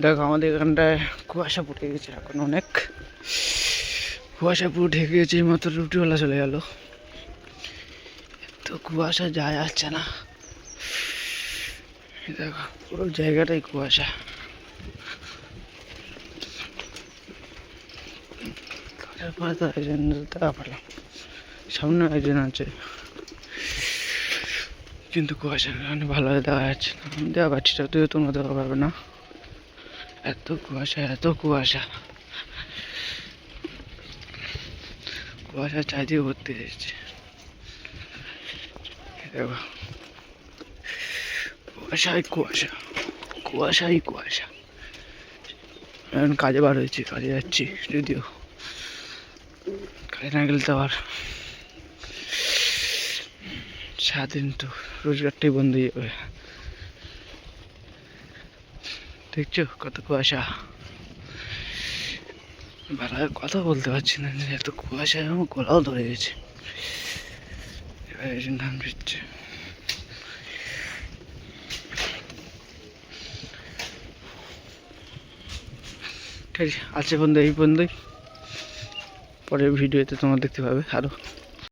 দেখো আমাদের এখানটায় কুয়াশা পড়ে গেছে, এখন অনেক কুয়াশা পুরো ঢেকে গেছে। মাত্র রুটিওয়ালা চলে গেল, তো কুয়াশা যায় আসছে না। দেখো পুরো জায়গাটাই কুয়াশা। তারপরে তো একজন দেখা পেলাম, সামনে একজন আছে, কিন্তু কুয়াশার কারণে ভালোভাবে দেখা যাচ্ছে না। আমি দেখা পাচ্ছি, তুইও তোমরা দেখা পাবে না, এত কুয়াশা এত কুয়াশা। কুয়াশা চারিদিকে ভর্তি হয়েছে। দেখো কুয়াশাই কুয়াশা, কুয়াশাই কুয়াশা। এখন কাজে বার হয়েছি, কাজে যাচ্ছি, যদিও কাজে না গেলে তো আবার সারাদিন তো রোজগারটাই বন্ধ হয়ে যাবে। দেখছো কত কুয়াশা, ভালো কথা বলতে পারছি না, এত কুয়াশায় আমার গলাও ধরে গেছে। এবার একজন ধান দিচ্ছে। ঠিক আছে, আজকে বন্ধু এই পর্যন্তই। পরের ভিডিওতে তোমরা দেখতে পাবে আরো।